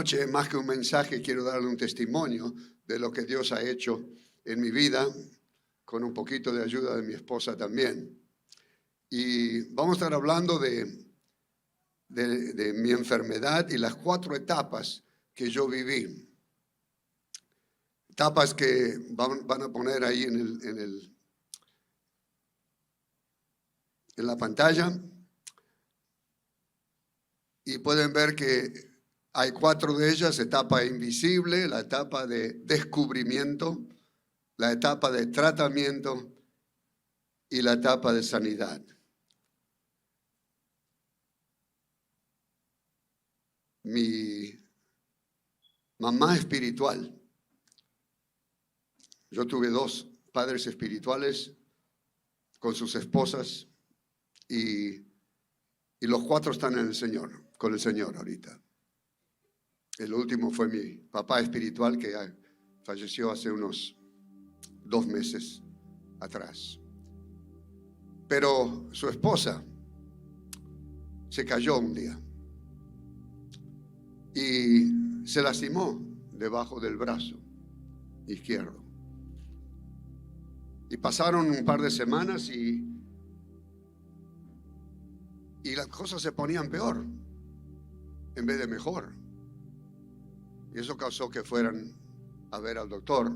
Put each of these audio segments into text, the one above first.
noche, más que un mensaje, quiero darle un testimonio de lo que Dios ha hecho en mi vida, con un poquito de ayuda de mi esposa también. Y vamos a estar hablando de mi enfermedad y las 4 etapas que yo viví. Etapas que van a poner ahí en la pantalla. Y pueden ver que hay 4 de ellas: etapa invisible, la etapa de descubrimiento, la etapa de tratamiento y la etapa de sanidad. Mi mamá espiritual. Yo tuve 2 padres espirituales con sus esposas y los 4 están en el Señor, con el Señor ahorita. El último fue mi papá espiritual, que falleció hace unos 2 meses atrás. Pero su esposa se cayó un día y se lastimó debajo del brazo izquierdo. Y pasaron un par de semanas y las cosas se ponían peor en vez de mejor. Y eso causó que fueran a ver al doctor.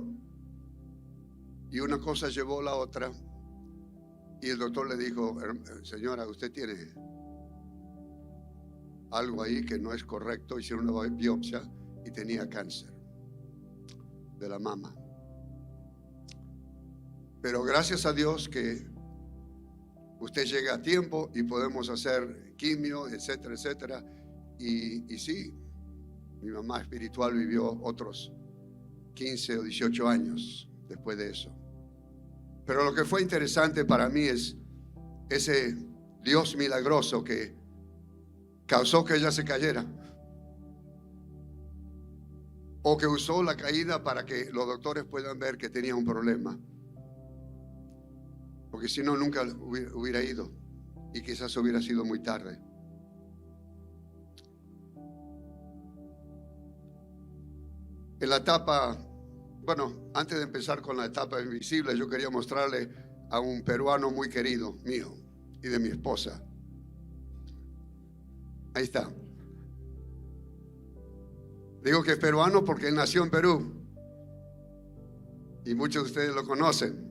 Y una cosa llevó a la otra. Y el doctor le dijo: señora, usted tiene algo ahí que no es correcto. Hicieron una biopsia y tenía cáncer de la mama. Pero gracias a Dios que usted llega a tiempo y podemos hacer quimio, etcétera, etcétera. Y sí, mi mamá espiritual vivió otros 15 o 18 años después de eso. Pero lo que fue interesante para mí es ese Dios milagroso que causó que ella se cayera, o que usó la caída para que los doctores puedan ver que tenía un problema, porque si no nunca hubiera ido y quizás hubiera sido muy tarde. En la etapa, bueno, antes de empezar con la etapa invisible, yo quería mostrarle a un peruano muy querido mío y de mi esposa. Ahí está. Digo que es peruano porque él nació en Perú y muchos de ustedes lo conocen.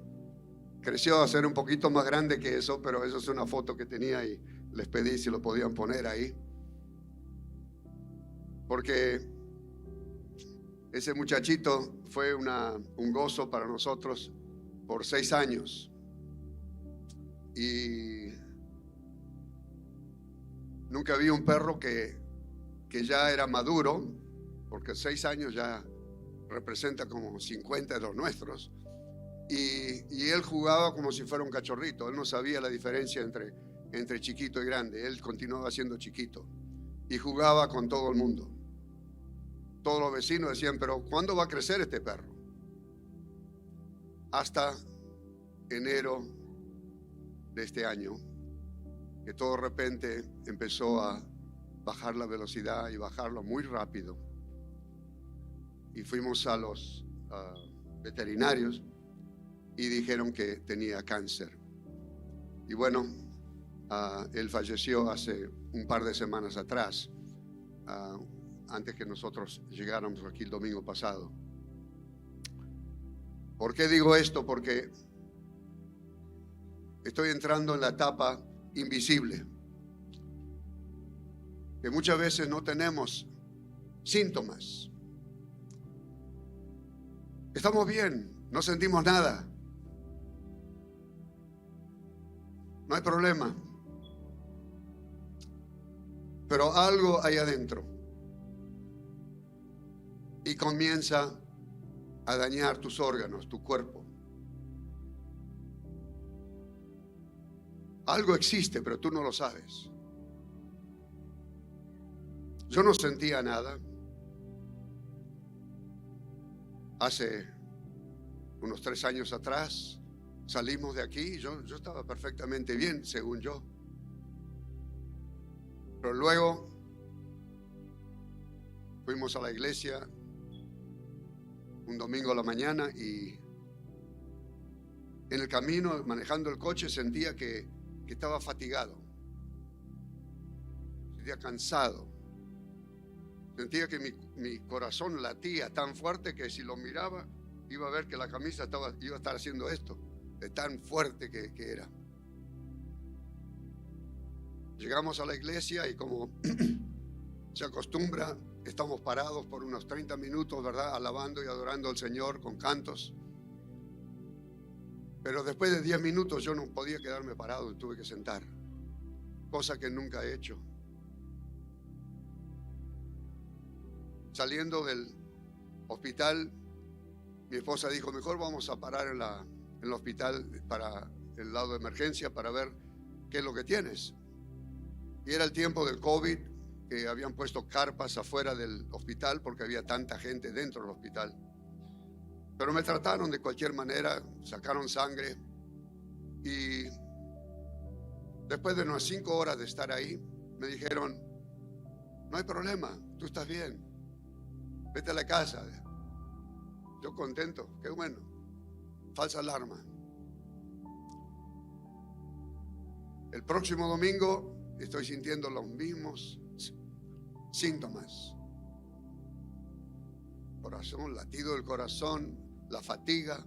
Creció a ser un poquito más grande que eso, pero eso es una foto que tenía y les pedí si lo podían poner ahí, porque ese muchachito fue un gozo para nosotros por 6 años. Y nunca vi un perro que ya era maduro, porque 6 años ya representa como 50 de los nuestros. Y él jugaba como si fuera un cachorrito. Él no sabía la diferencia entre chiquito y grande. Él continuaba siendo chiquito y jugaba con todo el mundo. Todos los vecinos decían: pero ¿cuándo va a crecer este perro? Hasta enero de este año, que todo de repente empezó a bajar la velocidad y bajarlo muy rápido. Y fuimos a los veterinarios y dijeron que tenía cáncer. Y bueno, él falleció hace un par de semanas atrás, antes que nosotros llegáramos aquí el domingo pasado. ¿Por qué digo esto? Porque estoy entrando en la etapa invisible, que muchas veces no tenemos síntomas. Estamos bien, no sentimos nada, no hay problema, pero algo hay adentro y comienza a dañar tus órganos, tu cuerpo. Algo existe, pero tú no lo sabes. Yo no sentía nada. Hace unos 3 años atrás salimos de aquí y yo estaba perfectamente bien, según yo. Pero luego fuimos a la iglesia un domingo a la mañana y en el camino, manejando el coche, sentía que estaba fatigado, sentía cansado, sentía que mi corazón latía tan fuerte que si lo miraba iba a ver que la camisa iba a estar haciendo esto, de tan fuerte que era. Llegamos a la iglesia y como se acostumbra, estamos parados por unos 30 minutos, ¿verdad? Alabando y adorando al Señor con cantos. Pero después de 10 minutos yo no podía quedarme parado y tuve que sentar, cosa que nunca he hecho. Saliendo del hospital, mi esposa dijo, mejor vamos a parar en el hospital para el lado de emergencia para ver qué es lo que tienes. Y era el tiempo del COVID, que habían puesto carpas afuera del hospital porque había tanta gente dentro del hospital. Pero me trataron de cualquier manera, sacaron sangre y después de unas 5 horas de estar ahí, me dijeron, no hay problema, tú estás bien, vete a la casa. Yo contento, qué bueno, falsa alarma. El próximo domingo estoy sintiendo los mismos síntomas. Corazón, latido del corazón, la fatiga.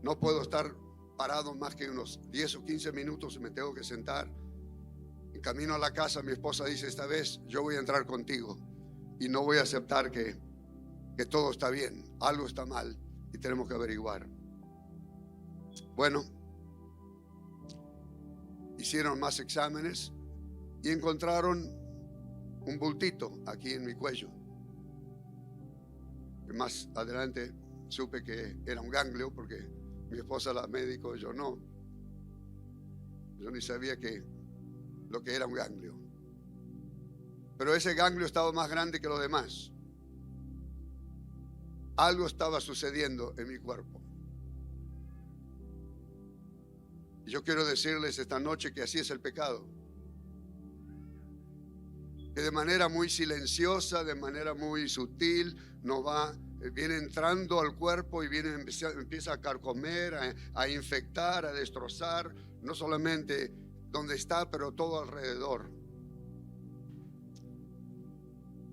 No puedo estar parado más que unos 10 o 15 minutos y me tengo que sentar. En camino a la casa mi esposa dice, esta vez yo voy a entrar contigo y no voy a aceptar que todo está bien, algo está mal y tenemos que averiguar. Bueno, hicieron más exámenes y encontraron un bultito aquí en mi cuello. Y más adelante supe que era un ganglio porque mi esposa era médico, yo no. Yo ni sabía lo que era un ganglio. Pero ese ganglio estaba más grande que los demás. Algo estaba sucediendo en mi cuerpo. Y yo quiero decirles esta noche que así es el pecado. Que de manera muy silenciosa, de manera muy sutil, viene entrando al cuerpo y empieza a carcomer, a infectar, a destrozar, no solamente donde está, pero todo alrededor.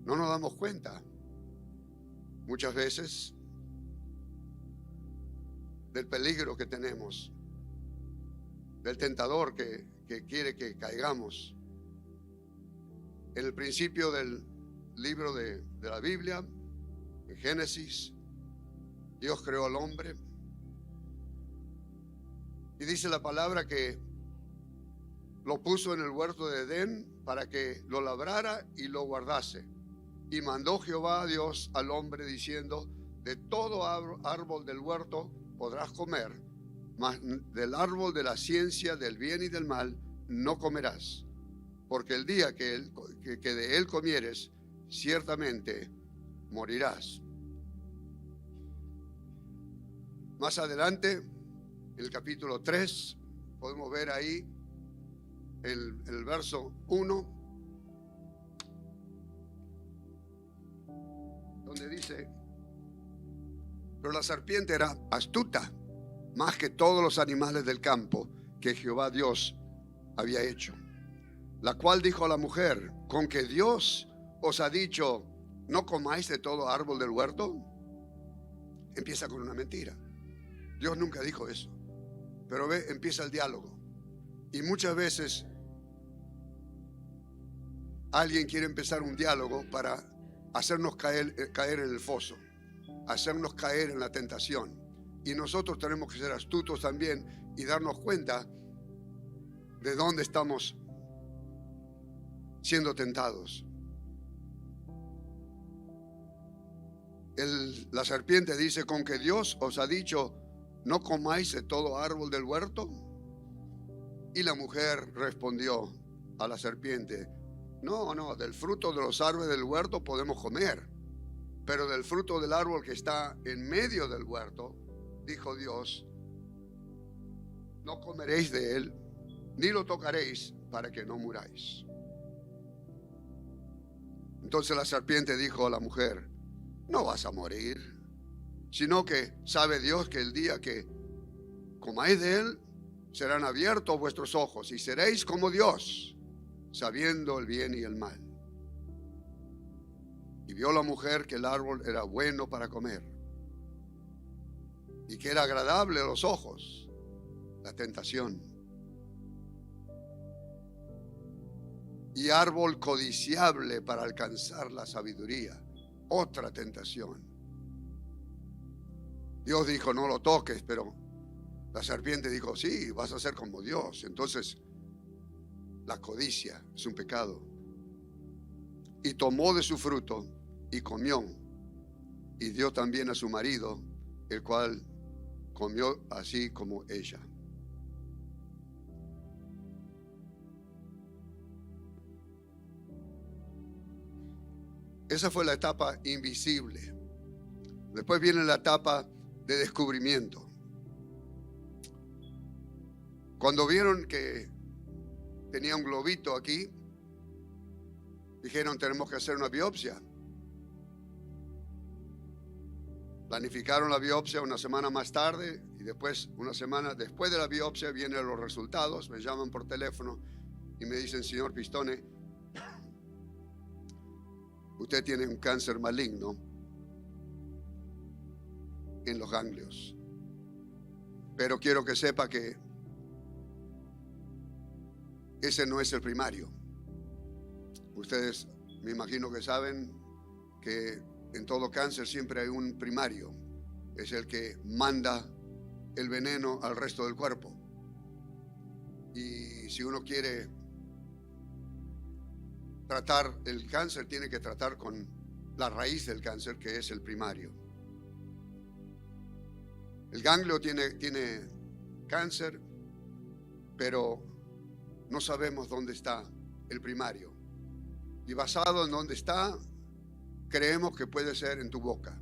No nos damos cuenta muchas veces del peligro que tenemos, del tentador que quiere que caigamos. En el principio del libro de la Biblia, en Génesis, Dios creó al hombre y dice la palabra que lo puso en el huerto de Edén para que lo labrara y lo guardase. Y mandó Jehová Dios al hombre diciendo, de todo árbol del huerto podrás comer, mas del árbol de la ciencia del bien y del mal no comerás, porque el día que de él comieres, ciertamente morirás. Más adelante, en el capítulo 3, podemos ver ahí el verso 1, donde dice, pero la serpiente era astuta, más que todos los animales del campo que Jehová Dios había hecho, la cual dijo a la mujer, ¿con que Dios os ha dicho, no comáis de todo árbol del huerto? Empieza con una mentira. Dios nunca dijo eso. Pero empieza el diálogo. Y muchas veces alguien quiere empezar un diálogo para hacernos caer en el foso, hacernos caer en la tentación. Y nosotros tenemos que ser astutos también y darnos cuenta de dónde estamos siendo tentados. La serpiente dice, ¿con que Dios os ha dicho, no comáis de todo árbol del huerto? Y la mujer respondió a la serpiente, no, del fruto de los árboles del huerto podemos comer, pero del fruto del árbol que está en medio del huerto, dijo Dios, no comeréis de él, ni lo tocaréis para que no muráis. Entonces la serpiente dijo a la mujer: no vas a morir, sino que sabe Dios que el día que comáis de él, serán abiertos vuestros ojos y seréis como Dios, sabiendo el bien y el mal. Y vio la mujer que el árbol era bueno para comer y que era agradable a los ojos, la tentación, y árbol codiciable para alcanzar la sabiduría, otra tentación. Dios dijo: no lo toques, pero la serpiente dijo: sí, vas a ser como Dios. Entonces, la codicia es un pecado. Y tomó de su fruto y comió, y dio también a su marido, el cual comió así como ella. Esa fue la etapa invisible. Después viene la etapa de descubrimiento. Cuando vieron que tenía un globito aquí, dijeron: tenemos que hacer una biopsia. Planificaron la biopsia una semana más tarde, y después, una semana después de la biopsia, vienen los resultados. Me llaman por teléfono y me dicen: señor Pistone, usted tiene un cáncer maligno en los ganglios, pero quiero que sepa que ese no es el primario. Ustedes me imagino que saben que en todo cáncer siempre hay un primario. Es el que manda el veneno al resto del cuerpo. Y si uno quiere tratar el cáncer, tiene que tratar con la raíz del cáncer, que es el primario. El ganglio tiene cáncer, pero no sabemos dónde está el primario. Y basado en dónde está, creemos que puede ser en tu boca.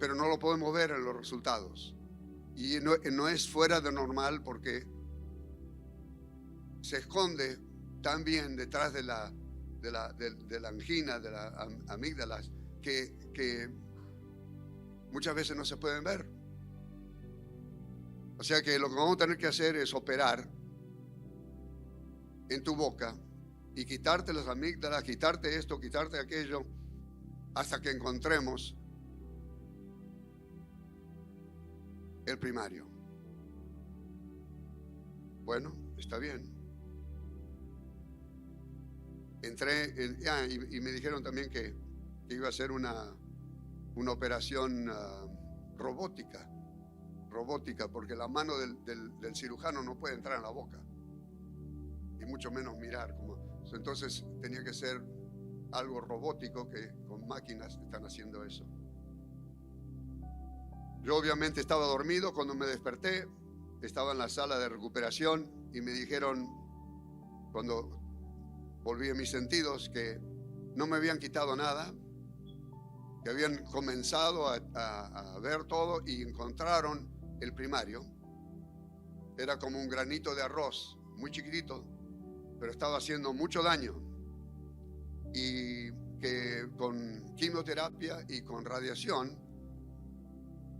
Pero no lo podemos ver en los resultados. Y no es fuera de normal, porque se esconde también detrás de la angina, de las amígdalas, que muchas veces no se pueden ver. O sea que lo que vamos a tener que hacer es operar en tu boca y quitarte las amígdalas, quitarte esto, quitarte aquello, hasta que encontremos el primario. Bueno, está bien. Entré y me dijeron también que iba a ser una operación robótica, porque la mano del cirujano no puede entrar en la boca, y mucho menos mirar. Entonces tenía que ser algo robótico, que con máquinas están haciendo eso. Yo obviamente estaba dormido. Cuando me desperté, estaba en la sala de recuperación y me dijeron, cuando volví a mis sentidos, que no me habían quitado nada, que habían comenzado a ver todo y encontraron el primario. Era como un granito de arroz, muy chiquitito, pero estaba haciendo mucho daño, y que con quimioterapia y con radiación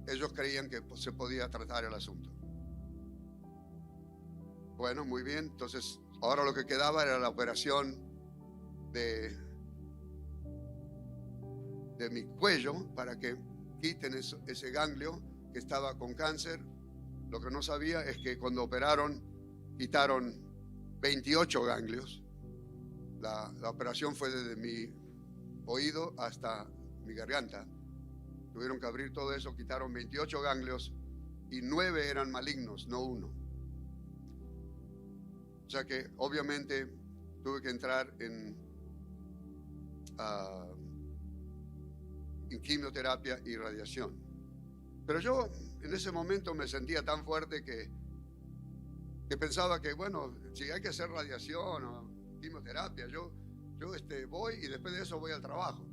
ellos creían que se podía tratar el asunto. Bueno, muy bien. Entonces ahora lo que quedaba era la operación de mi cuello, para que quiten ese ganglio que estaba con cáncer. Lo que no sabía es que cuando operaron, quitaron 28 ganglios. La operación fue desde mi oído hasta mi garganta. Tuvieron que abrir todo eso, quitaron 28 ganglios, y 9 eran malignos, no 1. O sea que obviamente tuve que entrar en quimioterapia y radiación. Pero yo en ese momento me sentía tan fuerte que pensaba que, bueno, si hay que hacer radiación o quimioterapia, yo voy, y después de eso voy al trabajo.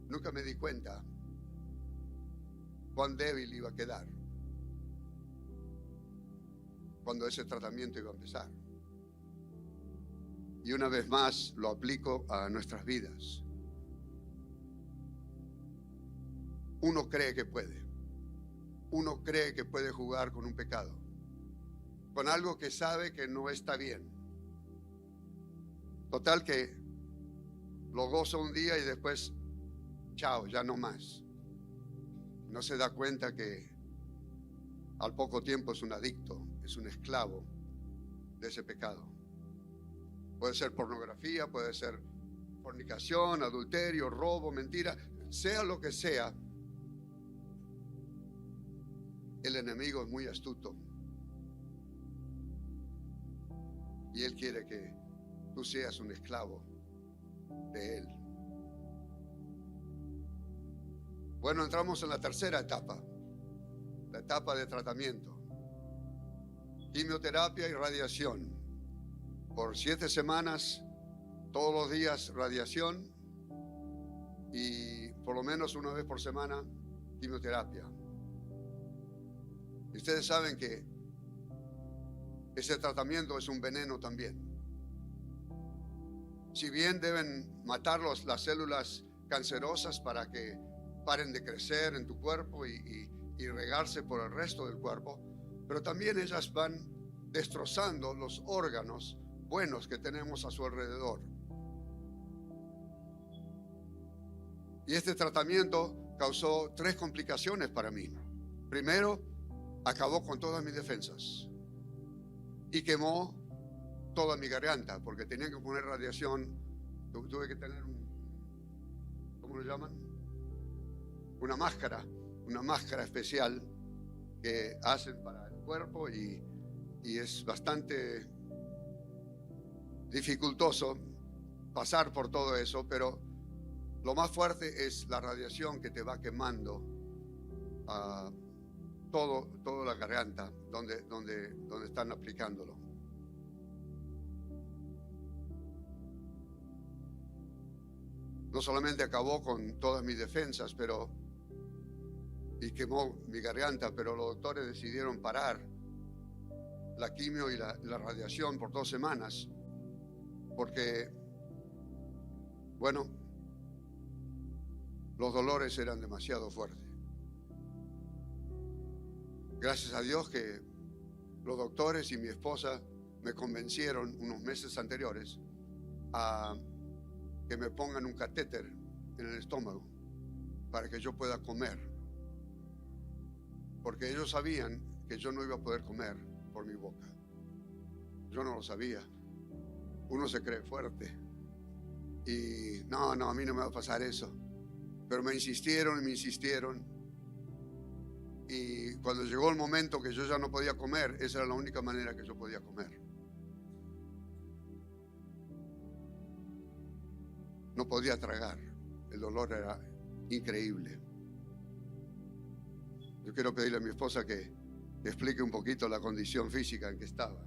Nunca me di cuenta cuán débil iba a quedar. cuando ese tratamiento iba a empezar. Y una vez más lo aplico a nuestras vidas. Uno cree que puede. Uno cree que puede jugar con un pecado, con algo que sabe que no está bien. Total que lo goza un día y después, chao, ya no más. No se da cuenta que al poco tiempo es un adicto, es un esclavo de ese pecado. Puede ser pornografía, puede ser fornicación, adulterio, robo, mentira, sea lo que sea. El enemigo es muy astuto y él quiere que tú seas un esclavo de él. Bueno, entramos en la tercera etapa, la etapa de tratamiento. Quimioterapia y radiación. Por 7 semanas, todos los días radiación y por lo menos una vez por semana quimioterapia. Y ustedes saben que ese tratamiento es un veneno también. Si bien deben matar las células cancerosas para que paren de crecer en tu cuerpo y regarse por el resto del cuerpo, pero también ellas van destrozando los órganos buenos que tenemos a su alrededor. Y este tratamiento causó 3 complicaciones para mí. Primero, acabó con todas mis defensas y quemó toda mi garganta porque tenían que poner radiación. Tuve que tener ¿cómo lo llaman? Una máscara especial que hacen para el cuerpo y es bastante dificultoso pasar por todo eso, pero lo más fuerte es la radiación que te va quemando toda la garganta donde están aplicándolo. No solamente acabó con todas mis defensas, y quemó mi garganta, pero los doctores decidieron parar la quimio y la radiación por 2 semanas, porque, bueno, los dolores eran demasiado fuertes. Gracias a Dios que los doctores y mi esposa me convencieron unos meses anteriores a que me pongan un catéter en el estómago para que yo pueda comer, porque ellos sabían que yo no iba a poder comer por mi boca. Yo no lo sabía. Uno se cree fuerte y no, a mí no me va a pasar eso, pero me insistieron y cuando llegó el momento que yo ya no podía comer, esa era la única manera que yo podía comer. No podía tragar, el dolor era increíble. Yo quiero pedirle a mi esposa que explique un poquito la condición física en que estaba.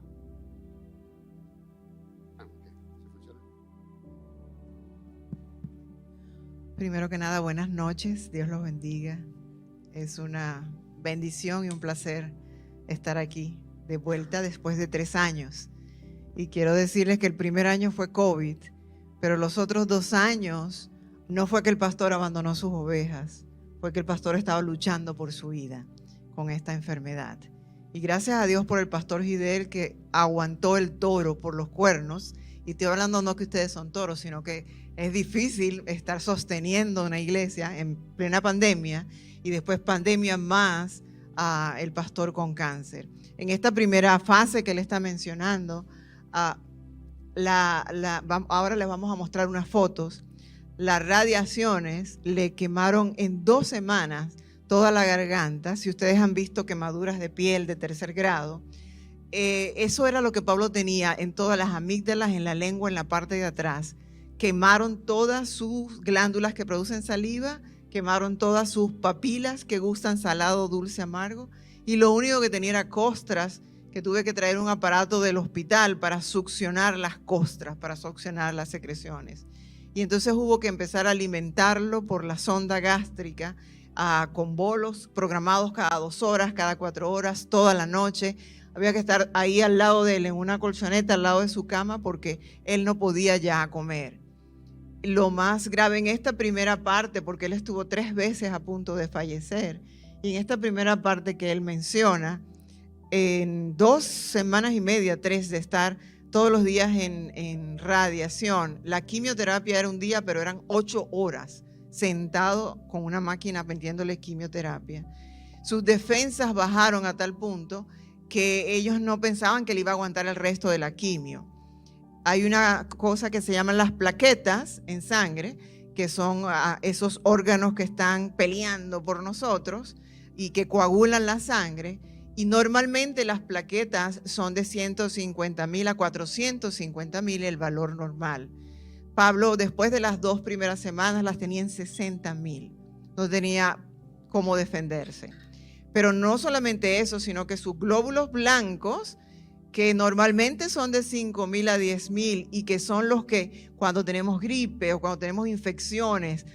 Primero que nada, buenas noches, Dios los bendiga. Es una bendición y un placer estar aquí de vuelta después de 3 años. Y quiero decirles que el primer año fue COVID, pero los otros 2 años no fue que el pastor abandonó sus ovejas, fue que el pastor estaba luchando por su vida con esta enfermedad. Y gracias a Dios por el pastor Gidel, que aguantó el toro por los cuernos. Y estoy hablando no que ustedes son toros, sino que es difícil estar sosteniendo una iglesia en plena pandemia y después pandemia más el pastor con cáncer. En esta primera fase que él está mencionando, ahora les vamos a mostrar unas fotos. Las radiaciones le quemaron en 2 semanas toda la garganta. Si ustedes han visto quemaduras de piel de 3er grado, eso era lo que Pablo tenía en todas las amígdalas, en la lengua, en la parte de atrás. Quemaron todas sus glándulas que producen saliva, quemaron todas sus papilas que gustan salado, dulce, amargo, y lo único que tenía era costras, que tuve que traer un aparato del hospital para succionar las costras, para succionar las secreciones. Y entonces hubo que empezar a alimentarlo por la sonda gástrica, con bolos programados cada 2 horas, cada 4 horas, toda la noche, había que estar ahí al lado de él, en una colchoneta al lado de su cama, porque él no podía ya comer. Lo más grave en esta primera parte, porque él estuvo 3 veces a punto de fallecer, y en esta primera parte que él menciona, en 2 semanas y media, 3 de estar todos los días en radiación, la quimioterapia era un día, pero eran 8 horas sentado con una máquina metiéndole quimioterapia. Sus defensas bajaron a tal punto que ellos no pensaban que le iba a aguantar el resto de la quimio. Hay una cosa que se llaman las plaquetas en sangre, que son esos órganos que están peleando por nosotros y que coagulan la sangre. Y normalmente las plaquetas son de 150,000 a 450,000 el valor normal. Pablo, después de las 2 primeras semanas, las tenía en 60,000. No tenía cómo defenderse. Pero no solamente eso, sino que sus glóbulos blancos, que normalmente son de 5,000 a 10,000 y que son los que cuando tenemos gripe o cuando tenemos infecciones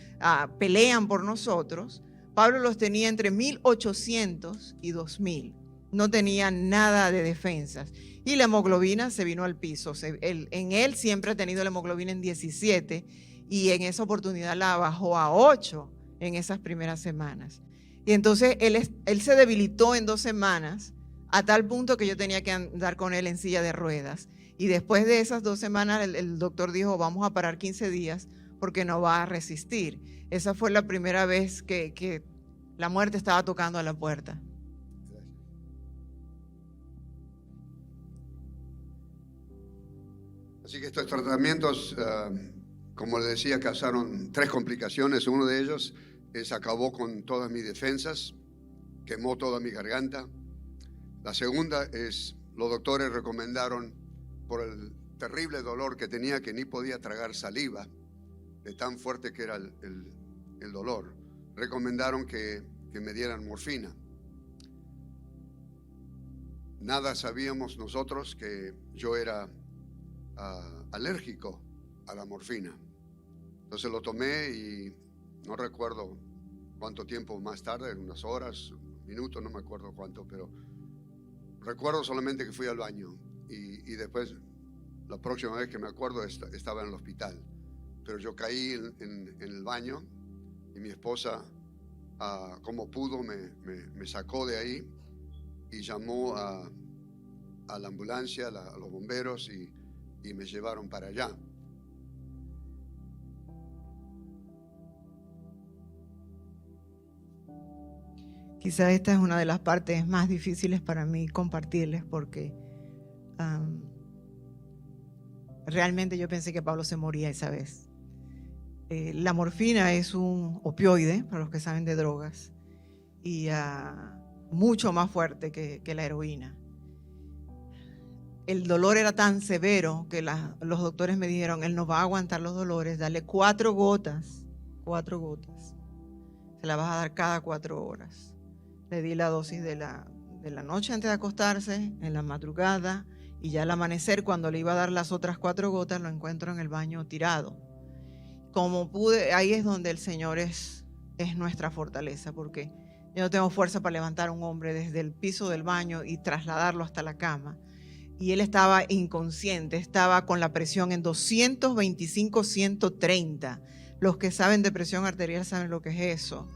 pelean por nosotros, Pablo los tenía entre 1,800 y 2,000. No tenía nada de defensas. Y la hemoglobina se vino al piso. En él siempre ha tenido la hemoglobina en 17 y en esa oportunidad la bajó a 8 en esas primeras semanas. Y entonces él se debilitó en 2 semanas a tal punto que yo tenía que andar con él en silla de ruedas. Y después de esas 2 semanas el doctor dijo, vamos a parar 15 días porque no va a resistir. Esa fue la primera vez que la muerte estaba tocando a la puerta. Así que estos tratamientos, como les decía, causaron 3 complicaciones. Uno de ellos es acabó con todas mis defensas, quemó toda mi garganta. La segunda es, los doctores recomendaron, por el terrible dolor que tenía, que ni podía tragar saliva, de tan fuerte que era el dolor, recomendaron que me dieran morfina. Nada sabíamos nosotros que yo era alérgico a la morfina. Entonces lo tomé y no recuerdo cuánto tiempo más tarde, unas horas, minutos, no me acuerdo cuánto, pero recuerdo solamente que fui al baño y después, la próxima vez que me acuerdo, estaba en el hospital. Pero yo caí en el baño y mi esposa, como pudo, me sacó de ahí y llamó a la ambulancia, a los bomberos y me llevaron para allá. Quizá esta es una de las partes más difíciles para mí compartirles porque realmente yo pensé que Pablo se moría esa vez. La morfina es un opioide, para los que saben de drogas, y mucho más fuerte que la heroína. El dolor era tan severo que los doctores me dijeron, él no va a aguantar los dolores, dale 4 gotas. 4 gotas. Se la vas a dar cada 4 horas. Le di la dosis de la noche antes de acostarse, en la madrugada, y ya al amanecer, cuando le iba a dar las otras 4 gotas, lo encuentro en el baño tirado. Como pude, ahí es donde el Señor es nuestra fortaleza, porque yo no tengo fuerza para levantar a un hombre desde el piso del baño y trasladarlo hasta la cama. Y él estaba inconsciente, estaba con la presión en 225, 130. Los que saben de presión arterial saben lo que es eso.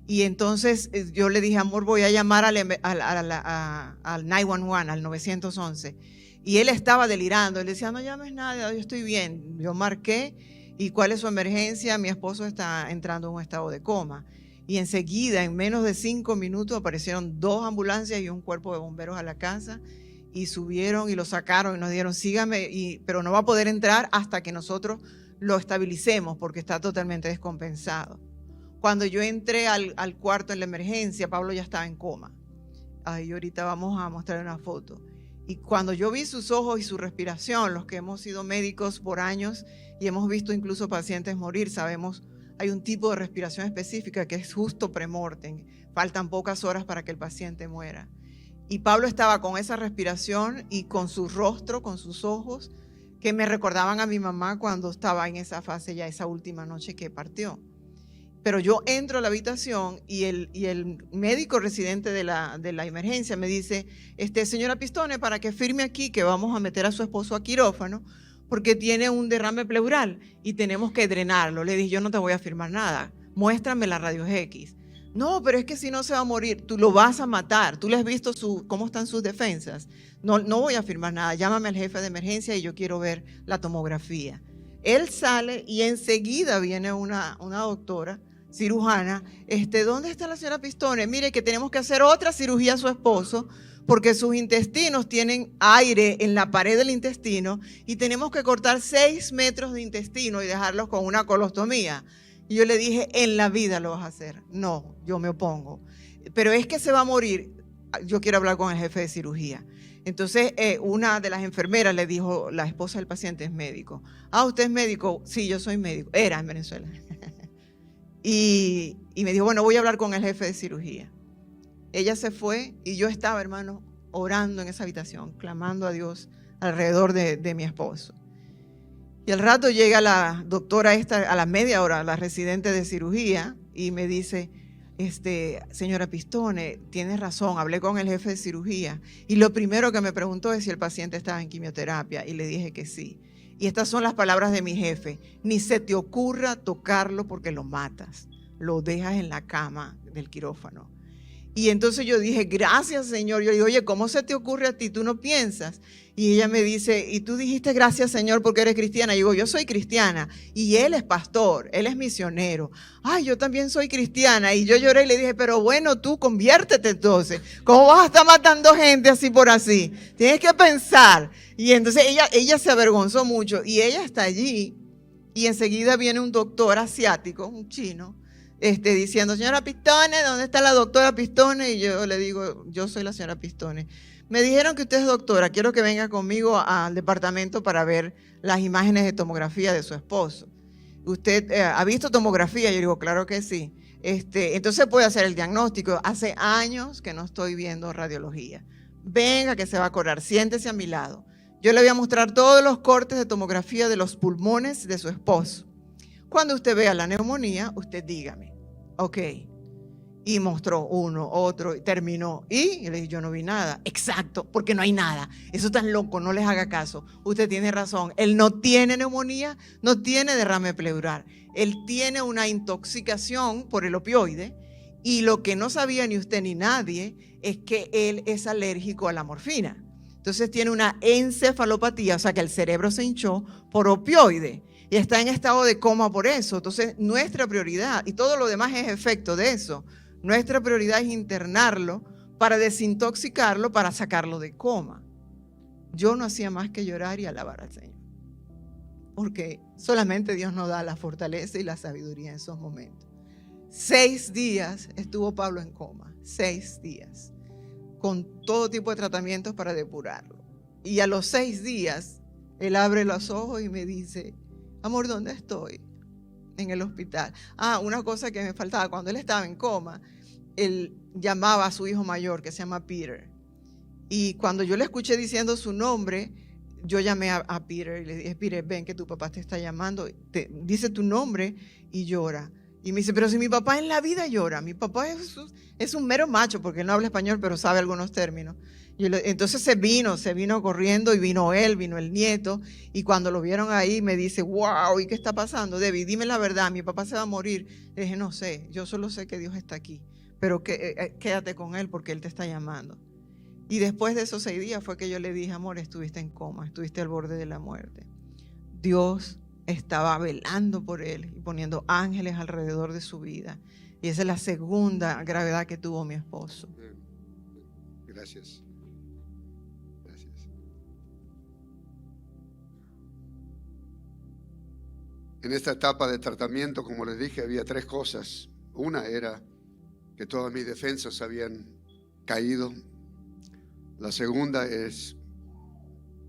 Y entonces yo le dije, amor, voy a llamar al 911, al 911. Y él estaba delirando. Él decía, no llames nada, yo estoy bien. Yo marqué, ¿y cuál es su emergencia? Mi esposo está entrando en un estado de coma. Y enseguida, en menos de 5 minutos, aparecieron 2 ambulancias y un cuerpo de bomberos a la casa. Y subieron y lo sacaron y nos dijeron, sígame, pero no va a poder entrar hasta que nosotros lo estabilicemos porque está totalmente descompensado. Cuando yo entré al cuarto en la emergencia, Pablo ya estaba en coma. Ahí ahorita vamos a mostrar una foto. Y cuando yo vi sus ojos y su respiración, los que hemos sido médicos por años y hemos visto incluso pacientes morir, sabemos, hay un tipo de respiración específica que es justo premortem. Faltan pocas horas para que el paciente muera. Y Pablo estaba con esa respiración y con su rostro, con sus ojos, que me recordaban a mi mamá cuando estaba en esa fase ya, esa última noche que partió. Pero yo entro a la habitación y el médico residente de la emergencia me dice, señora Pistone, para que firme aquí que vamos a meter a su esposo a quirófano porque tiene un derrame pleural y tenemos que drenarlo. Le dije, yo no te voy a firmar nada, muéstrame la rayos X. No, pero es que si no se va a morir, tú lo vas a matar. Tú le has visto cómo están sus defensas. No voy a firmar nada, llámame al jefe de emergencia y yo quiero ver la tomografía. Él sale y enseguida viene una doctora cirujana. ¿Dónde está la señora Pistone? Mire que tenemos que hacer otra cirugía a su esposo porque sus intestinos tienen aire en la pared del intestino y tenemos que cortar 6 metros de intestino y dejarlos con una colostomía. Y yo le dije, en la vida lo vas a hacer. No, yo me opongo. Pero es que se va a morir. Yo quiero hablar con el jefe de cirugía. Entonces, una de las enfermeras le dijo, la esposa del paciente es médico. Ah, ¿usted es médico? Sí, yo soy médico. Era en Venezuela. Y me dijo, bueno, voy a hablar con el jefe de cirugía. Ella se fue y yo estaba, hermano, orando en esa habitación, clamando a Dios alrededor de mi esposo. Y al rato llega la doctora a la media hora, la residente de cirugía, y me dice, señora Pistone, tienes razón, hablé con el jefe de cirugía. Y lo primero que me preguntó es si el paciente estaba en quimioterapia, y le dije que sí. Y estas son las palabras de mi jefe: ni se te ocurra tocarlo porque lo matas, lo dejas en la cama del quirófano. Y entonces yo dije, gracias, Señor. Yo digo, oye, ¿cómo se te ocurre a ti? ¿Tú no piensas? Y ella me dice, ¿y tú dijiste gracias, Señor, porque eres cristiana? Y digo, yo soy cristiana. Y él es pastor, él es misionero. Ay, yo también soy cristiana. Y yo lloré y le dije, pero bueno, tú conviértete entonces. ¿Cómo vas a estar matando gente así por así? Tienes que pensar. Y entonces ella se avergonzó mucho. Y ella está allí. Y enseguida viene un doctor asiático, un chino, diciendo, señora Pistone, ¿dónde está la doctora Pistone? Y yo le digo, yo soy la señora Pistone. Me dijeron que usted es doctora, quiero que venga conmigo al departamento para ver las imágenes de tomografía de su esposo. ¿Usted ha visto tomografía? Yo digo, claro que sí. Entonces puede hacer el diagnóstico. Hace años que no estoy viendo radiología. Venga que se va a acordar, siéntese a mi lado. Yo le voy a mostrar todos los cortes de tomografía de los pulmones de su esposo. Cuando usted vea la neumonía, usted dígame, ok. Y mostró uno, otro, y terminó. Y le dije, yo no vi nada. Exacto, porque no hay nada. Eso es tan loco, no les haga caso. Usted tiene razón. Él no tiene neumonía, no tiene derrame pleural. Él tiene una intoxicación por el opioide. Y lo que no sabía ni usted ni nadie es que él es alérgico a la morfina. Entonces tiene una encefalopatía, o sea que el cerebro se hinchó por opioide. Y está en estado de coma por eso. Entonces, nuestra prioridad, y todo lo demás es efecto de eso, nuestra prioridad es internarlo para desintoxicarlo, para sacarlo de coma. Yo no hacía más que llorar y alabar al Señor. Porque solamente Dios nos da la fortaleza y la sabiduría en esos momentos. 6 días estuvo Pablo en coma, 6 días, con todo tipo de tratamientos para depurarlo. Y a los 6 días, él abre los ojos y me dice, amor, ¿dónde estoy? En el hospital. Ah, una cosa que me faltaba, cuando él estaba en coma, él llamaba a su hijo mayor, que se llama Peter. Y cuando yo le escuché diciendo su nombre, yo llamé a Peter y le dije, Peter, ven que tu papá te está llamando, dice tu nombre y llora. Y me dice, pero si mi papá en la vida llora, mi papá es un mero macho, porque él no habla español, pero sabe algunos términos. Entonces se vino corriendo y vino el nieto, y cuando lo vieron ahí me dice, wow, ¿y qué está pasando? Debbie, dime la verdad, mi papá se va a morir. Le dije, no sé, yo solo sé que Dios está aquí, pero quédate con él porque él te está llamando. Y después de esos 6 días fue que yo le dije, amor, estuviste en coma, estuviste al borde de la muerte. Dios estaba velando por él y poniendo ángeles alrededor de su vida. Y esa es la segunda gravedad que tuvo mi esposo. Gracias. En esta etapa de tratamiento, como les dije, había 3 cosas. Una era que todas mis defensas habían caído. La segunda es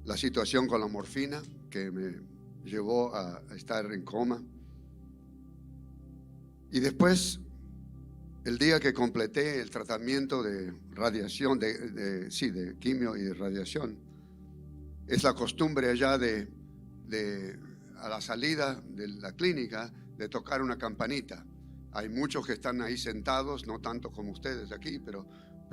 la situación con la morfina, que me llevó a estar en coma. Y después, el día que completé el tratamiento de radiación, de quimio y de radiación, es la costumbre allá a la salida de la clínica de tocar una campanita. Hay muchos que están ahí sentados, no tanto como ustedes aquí, pero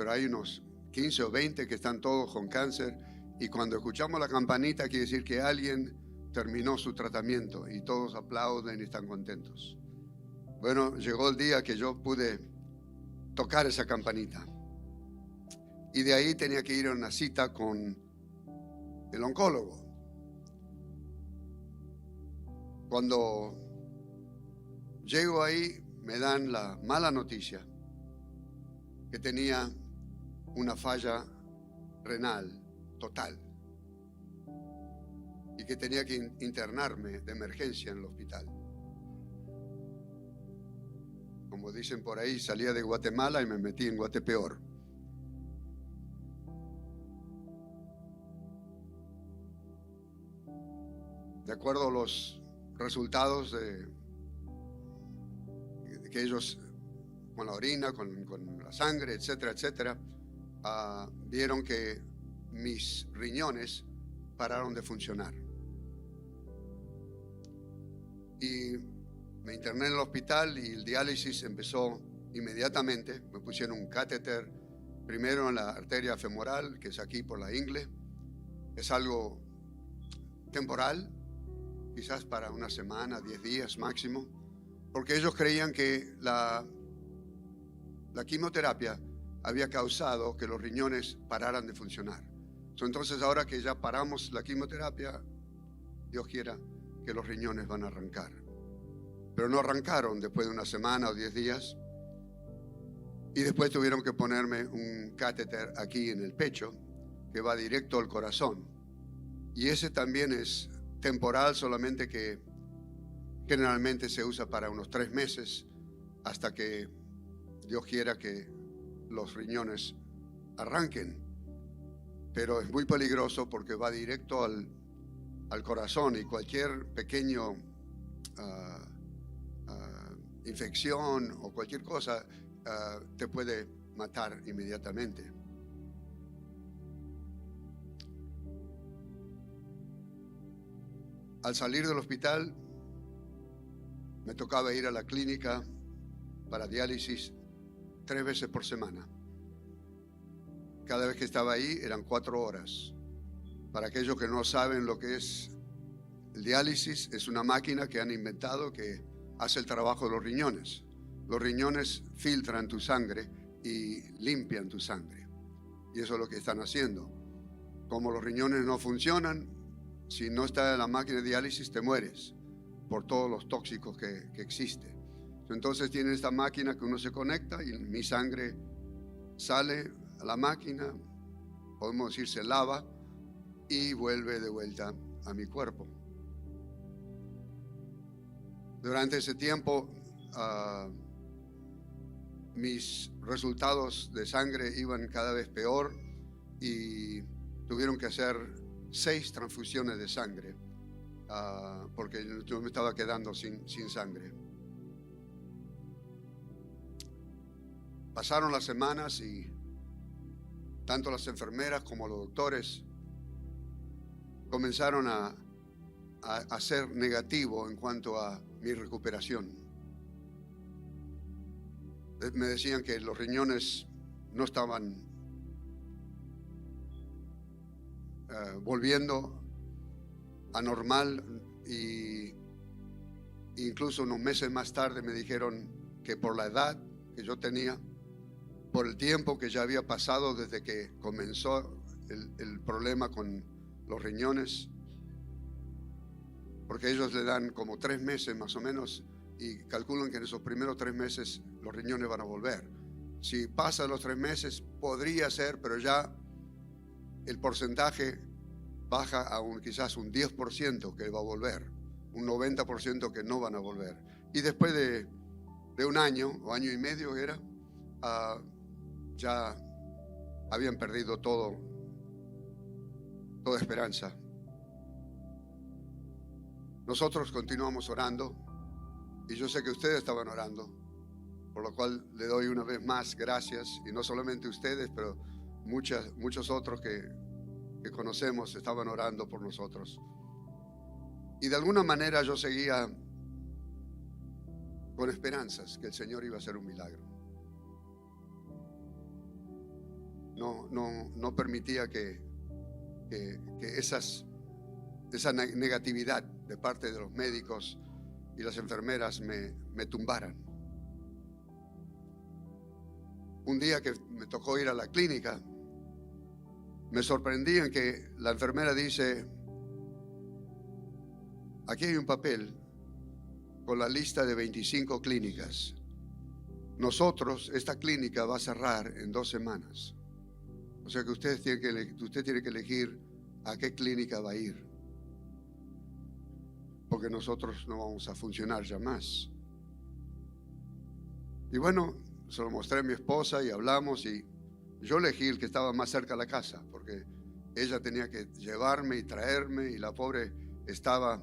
hay unos 15 o 20 que están todos con cáncer. Y cuando escuchamos la campanita quiere decir que alguien terminó su tratamiento y todos aplauden y están contentos. Bueno, llegó el día que yo pude tocar esa campanita. Y de ahí tenía que ir a una cita con el oncólogo. Cuando llego ahí, me dan la mala noticia que tenía una falla renal total y que tenía que internarme de emergencia en el hospital. Como dicen por ahí, salía de Guatemala y me metí en Guatepeor. De acuerdo a los resultados que ellos, con la orina, con la sangre, etcétera, etcétera, vieron que mis riñones pararon de funcionar. Y me interné en el hospital y el diálisis empezó inmediatamente. Me pusieron un catéter primero en la arteria femoral, que es aquí por la ingle. Es algo temporal, quizás para una semana, 10 días máximo, porque ellos creían que la quimioterapia había causado que los riñones pararan de funcionar. Entonces ahora que ya paramos la quimioterapia, Dios quiera que los riñones van a arrancar. Pero no arrancaron después de una semana o 10 días. Y después tuvieron que ponerme un catéter aquí en el pecho que va directo al corazón. Y ese también es temporal, solamente que generalmente se usa para unos 3 meses hasta que Dios quiera que los riñones arranquen. Pero es muy peligroso porque va directo al corazón y cualquier pequeño infección o cualquier cosa te puede matar inmediatamente. Al salir del hospital me tocaba ir a la clínica para diálisis 3 veces por semana. Cada vez que estaba ahí eran 4 horas. Para aquellos que no saben lo que es el diálisis, es una máquina que han inventado que hace el trabajo de los riñones. Los riñones filtran tu sangre y limpian tu sangre. Y eso es lo que están haciendo. Como los riñones no funcionan, si no está en la máquina de diálisis te mueres por todos los tóxicos que existen. Entonces tienen esta máquina que uno se conecta y mi sangre sale a la máquina, podemos decir se lava y vuelve de vuelta a mi cuerpo. Durante ese tiempo mis resultados de sangre iban cada vez peor y tuvieron que hacer 6 transfusiones de sangre porque yo me estaba quedando sin sangre. Pasaron las semanas y tanto las enfermeras como los doctores comenzaron a ser negativo en cuanto a mi recuperación. Me decían que los riñones no estaban volviendo a normal y incluso unos meses más tarde me dijeron que por la edad que yo tenía, por el tiempo que ya había pasado desde que comenzó el problema con los riñones, porque ellos le dan como 3 meses más o menos y calculan que en esos primeros 3 meses los riñones van a volver. Si pasan los 3 meses podría ser, pero ya el porcentaje baja a quizás un 10% que va a volver, un 90% que no van a volver. Y después de un año o año y medio era, ya habían perdido toda esperanza. Nosotros continuamos orando y yo sé que ustedes estaban orando, por lo cual le doy una vez más gracias, y no solamente ustedes, pero muchos otros que conocemos estaban orando por nosotros. Y de alguna manera yo seguía con esperanzas que el Señor iba a hacer un milagro. No permitía que esa negatividad de parte de los médicos y las enfermeras me tumbaran. Un día que me tocó ir a la clínica, me sorprendí en que la enfermera dice: aquí hay un papel con la lista de 25 clínicas. Nosotros, esta clínica va a cerrar en 2 semanas. O sea que usted tiene que elegir a qué clínica va a ir, porque nosotros no vamos a funcionar ya más. Y bueno, se lo mostré a mi esposa y hablamos, y yo elegí el que estaba más cerca de la casa, porque ella tenía que llevarme y traerme, y la pobre estaba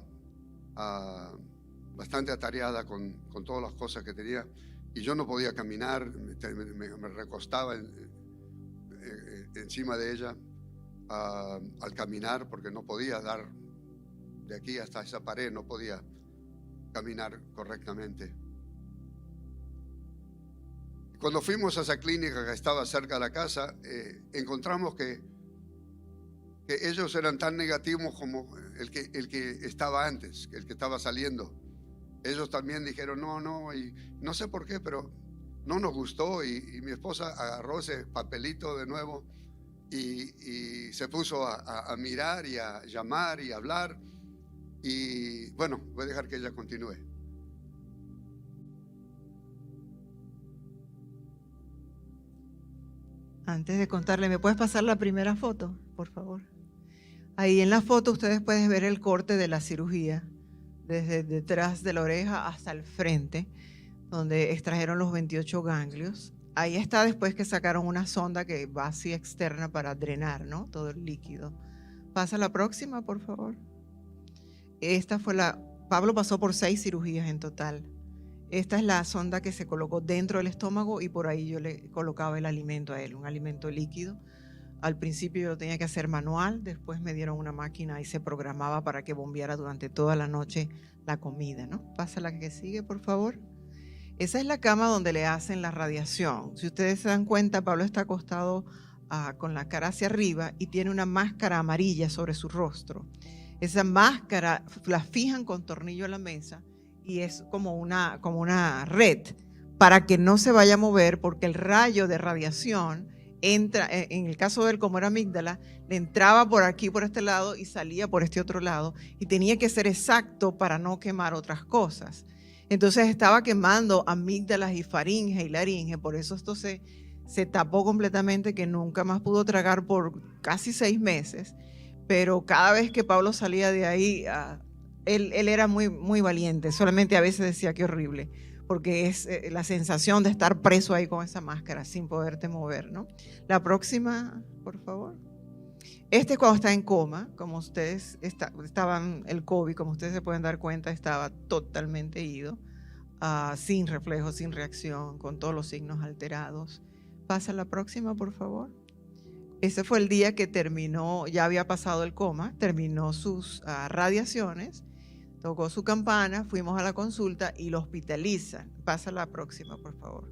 bastante atareada con todas las cosas que tenía, y yo no podía caminar, me recostaba encima de ella al caminar, porque no podía dar de aquí hasta esa pared, no podía caminar correctamente. Cuando fuimos a esa clínica que estaba cerca de la casa, encontramos que ellos eran tan negativos como el que estaba antes, el que estaba saliendo. Ellos también dijeron no, y no sé por qué, pero no nos gustó, y mi esposa agarró ese papelito de nuevo y se puso a mirar y a llamar y a hablar. Y bueno, voy a dejar que ella continúe. Antes de contarle, ¿me puedes pasar la primera foto, por favor? Ahí en la foto ustedes pueden ver el corte de la cirugía, desde detrás de la oreja hasta el frente, donde extrajeron los 28 ganglios. Ahí está después que sacaron una sonda que va así externa para drenar, ¿no?, todo el líquido. Pasa la próxima, por favor. Esta fue Pablo pasó por 6 cirugías en total. Esta es la sonda que se colocó dentro del estómago, y por ahí yo le colocaba el alimento a él, un alimento líquido. Al principio yo lo tenía que hacer manual, después me dieron una máquina y se programaba para que bombeara durante toda la noche la comida, ¿no? Pasa la que sigue, por favor. Esa es la cama donde le hacen la radiación. Si ustedes se dan cuenta, Pablo está acostado con la cara hacia arriba y tiene una máscara amarilla sobre su rostro. Esa máscara la fijan con tornillo a la mesa y es como una red para que no se vaya a mover, porque el rayo de radiación entra, en el caso de él, como era amígdala, le entraba por aquí, por este lado, y salía por este otro lado, y tenía que ser exacto para no quemar otras cosas. Entonces estaba quemando amígdalas y faringe y laringe, por eso esto se tapó completamente, que nunca más pudo tragar por casi 6 meses. Pero cada vez que Pablo salía de ahí, él era muy, muy valiente, solamente a veces decía qué horrible, porque es la sensación de estar preso ahí con esa máscara sin poderte mover, ¿no? La próxima, por favor. Este es cuando está en coma, como ustedes estaban, el COVID, como ustedes se pueden dar cuenta, estaba totalmente ido, sin reflejo, sin reacción, con todos los signos alterados. Pasa la próxima, por favor. Ese fue el día que terminó, ya había pasado el coma, terminó sus radiaciones, tocó su campana, fuimos a la consulta y lo hospitalizan. Pasa la próxima, por favor.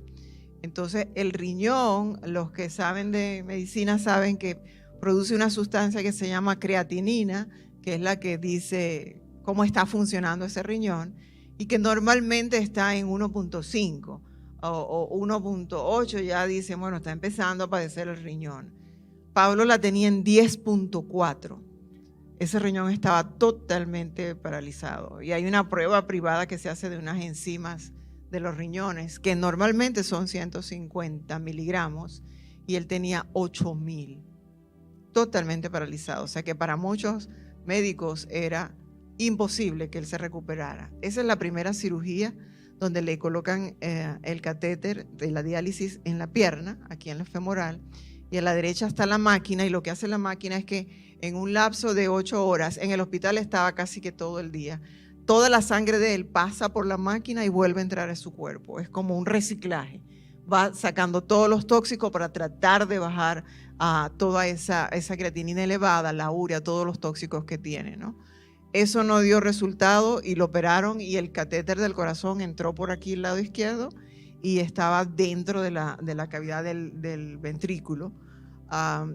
Entonces, el riñón, los que saben de medicina saben que produce una sustancia que se llama creatinina, que es la que dice cómo está funcionando ese riñón, y que normalmente está en 1.5 o 1.8, ya dicen, bueno, está empezando a padecer el riñón. Pablo la tenía en 10.4. Ese riñón estaba totalmente paralizado. Y hay una prueba privada que se hace de unas enzimas de los riñones, que normalmente son 150 miligramos, y él tenía 8.000. Totalmente paralizado. O sea que para muchos médicos era imposible que él se recuperara. Esa es la primera cirugía donde le colocan el catéter de la diálisis en la pierna, aquí en la femoral, y a la derecha está la máquina, y lo que hace la máquina es que en un lapso de 8 horas, en el hospital estaba casi que todo el día, toda la sangre de él pasa por la máquina y vuelve a entrar a su cuerpo. Es como un reciclaje. Va sacando todos los tóxicos para tratar de bajar a toda esa creatinina elevada, la urea, todos los tóxicos que tiene, ¿no? Eso no dio resultado y lo operaron y el catéter del corazón entró por aquí al lado izquierdo y estaba dentro de la cavidad del ventrículo.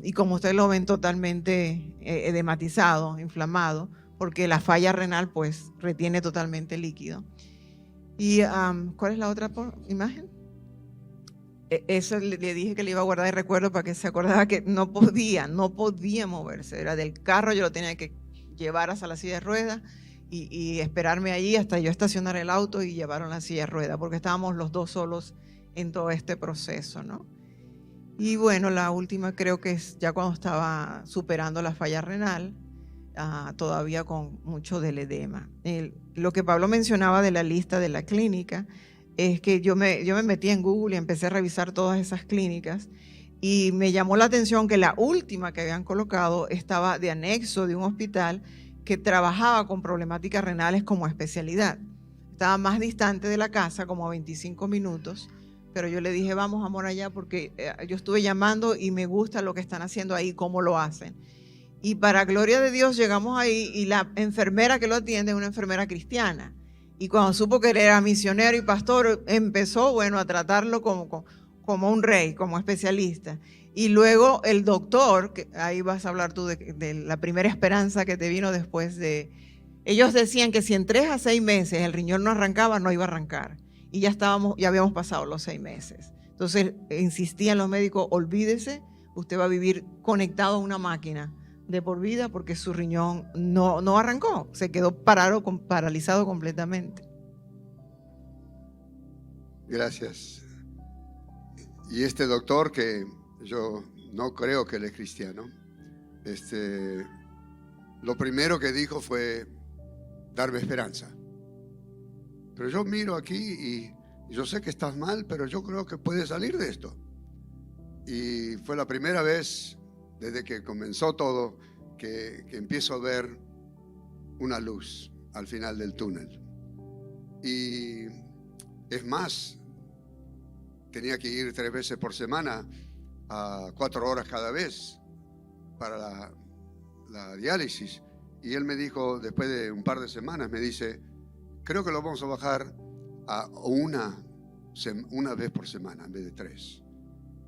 Y como ustedes lo ven, totalmente edematizado, inflamado, porque la falla renal pues retiene totalmente el líquido. ¿Y cuál es la otra imagen? Eso le dije que le iba a guardar de recuerdo para que se acordara que no podía moverse. Era del carro, yo lo tenía que llevar hasta la silla de ruedas y esperarme allí hasta yo estacionar el auto y llevaron la silla de ruedas, porque estábamos los dos solos en todo este proceso, ¿no? Y bueno, la última creo que es ya cuando estaba superando la falla renal, todavía con mucho del edema. Lo que Pablo mencionaba de la lista de la clínica es que yo me metí en Google y empecé a revisar todas esas clínicas y me llamó la atención que la última que habían colocado estaba de anexo de un hospital que trabajaba con problemáticas renales como especialidad. Estaba más distante de la casa, como a 25 minutos, pero yo le dije, vamos, amor, allá, porque yo estuve llamando y me gusta lo que están haciendo ahí, cómo lo hacen. Y para gloria de Dios llegamos ahí y la enfermera que lo atiende es una enfermera cristiana. Y cuando supo que él era misionero y pastor, empezó, bueno, a tratarlo como un rey, como especialista. Y luego el doctor, que ahí vas a hablar tú de la primera esperanza que te vino después de... Ellos decían que si en 3 a 6 meses el riñón no arrancaba, no iba a arrancar. Y ya habíamos pasado los 6 meses. Entonces insistían los médicos, olvídese, usted va a vivir conectado a una máquina de por vida porque su riñón no arrancó, se quedó paralizado completamente. Gracias. Y este doctor, que yo no creo que él es cristiano, lo primero que dijo fue darme esperanza. Pero yo miro aquí y yo sé que estás mal, pero yo creo que puedes salir de esto. Y fue la primera vez desde que comenzó todo que empiezo a ver una luz al final del túnel. Y es más, tenía que ir 3 veces por semana a 4 horas cada vez para la diálisis. Y él me dijo, después de un par de semanas, me dice, creo que lo vamos a bajar a una vez por semana en vez de 3.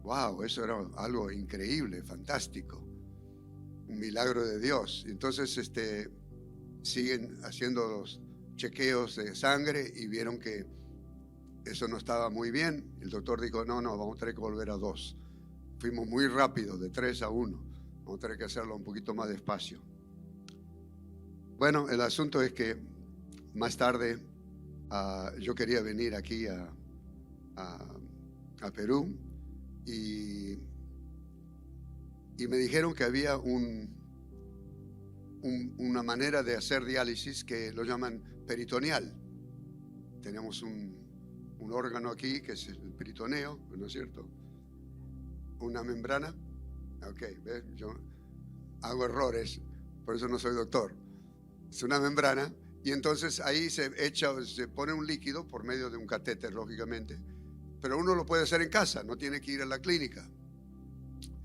Wow, eso era algo increíble, fantástico, un milagro de Dios. Entonces siguen haciendo los chequeos de sangre y vieron que eso no estaba muy bien. El doctor dijo, no, vamos a tener que volver a 2. Fuimos muy rápido, de 3 a 1. Vamos a tener que hacerlo un poquito más despacio. Bueno, el asunto es que más tarde yo quería venir aquí a Perú y me dijeron que había una manera de hacer diálisis que lo llaman peritoneal. Tenemos un órgano aquí que es el peritoneo, ¿no es cierto? Una membrana. Ok, ¿ves? Yo hago errores, por eso no soy doctor. Es una membrana y entonces ahí se pone un líquido por medio de un catéter, lógicamente, pero uno lo puede hacer en casa, no tiene que ir a la clínica.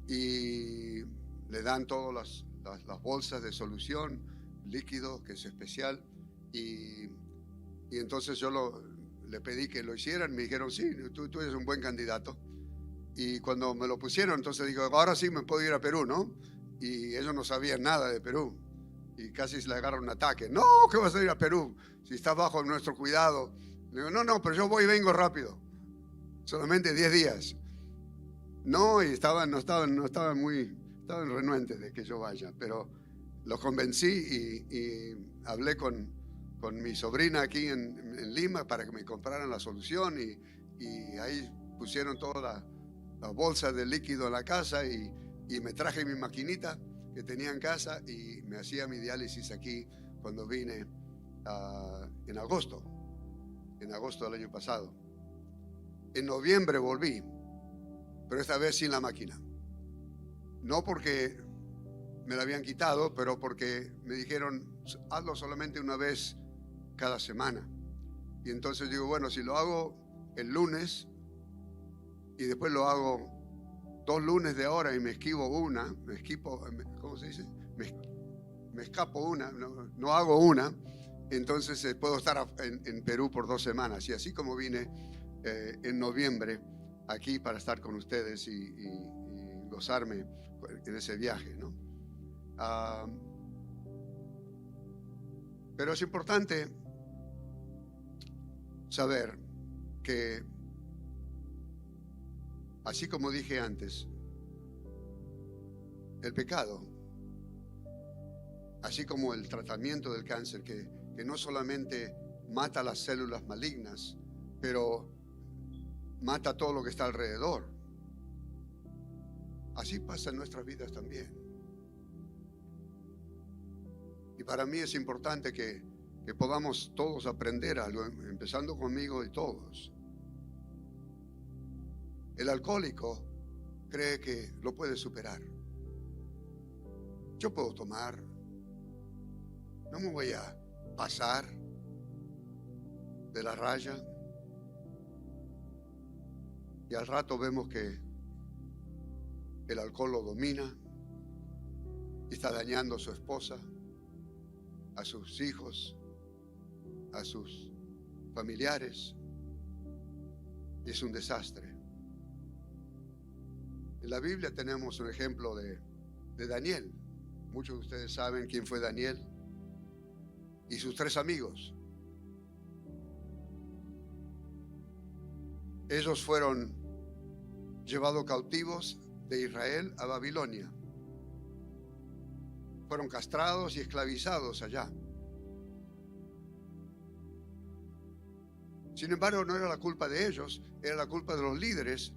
Y le dan todas las bolsas de solución, líquido, que es especial, y entonces yo le pedí que lo hicieran. Me dijeron, sí, tú eres un buen candidato. Y cuando me lo pusieron, entonces digo, ahora sí me puedo ir a Perú, ¿no? Y ellos no sabían nada de Perú. Y casi se le agarra un ataque. No, ¿qué vas a ir a Perú? Si está bajo nuestro cuidado. Le digo, no, pero yo voy y vengo rápido. Solamente 10 días. No, y estaban renuentes de que yo vaya, pero los convencí y hablé con mi sobrina aquí en Lima para que me compraran la solución y ahí pusieron todas las bolsas de líquido en la casa y me traje mi maquinita que tenía en casa y me hacía mi diálisis aquí cuando vine en agosto del año pasado. En noviembre volví, pero esta vez sin la máquina. No porque me la habían quitado, pero porque me dijeron, hazlo solamente una vez cada semana. Y entonces digo, bueno, si lo hago el lunes y después lo hago 2 lunes de ahora y me esquivo ¿cómo se dice? me escapo una, no hago una, entonces puedo estar en Perú por 2 semanas. Y así como vine en noviembre aquí para estar con ustedes y gozarme en ese viaje, ¿no? Pero es importante saber que, así como dije antes, el pecado, así como el tratamiento del cáncer, que no solamente mata las células malignas, pero mata todo lo que está alrededor. Así pasa en nuestras vidas también. Y para mí es importante que podamos todos aprender algo, empezando conmigo y todos. El alcohólico cree que lo puede superar. Yo puedo tomar, no me voy a pasar de la raya. Y al rato vemos que el alcohol lo domina y está dañando a su esposa, a sus hijos, a sus familiares. Y es un desastre. En la Biblia tenemos un ejemplo de Daniel. Muchos de ustedes saben quién fue Daniel y sus 3 amigos. Ellos fueron llevados cautivos de Israel a Babilonia. Fueron castrados y esclavizados allá. Sin embargo, no era la culpa de ellos, era la culpa de los líderes